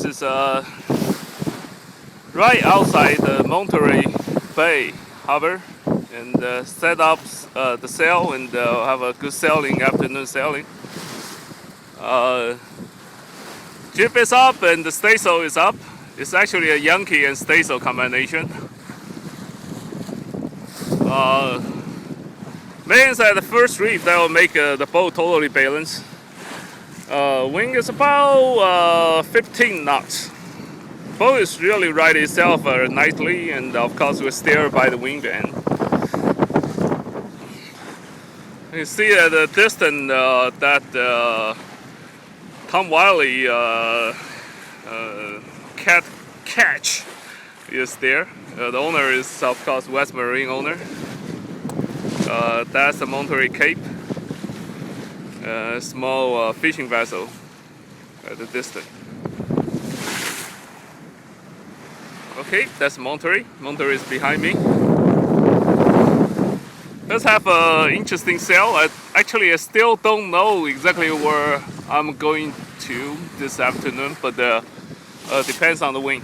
This is right outside the Monterey Bay Harbor, and set up the sail and have a good sailing, afternoon sailing. Jib is up and the staysail is up. It's actually a Yankee and staysail combination. Means at the first reef that will make the boat totally balanced. Wind is about 15 knots. Boat is really right itself nicely, and of course we're steered by the wind band. You see at the distance that Tom Wiley catch is there. The owner is of course West Marine owner. That's the Monterey Cape. Small fishing vessel at the distance. Okay, that's Monterey. Monterey is behind me. Let's have an interesting sail. I still don't know exactly where I'm going to this afternoon, but depends on the wind.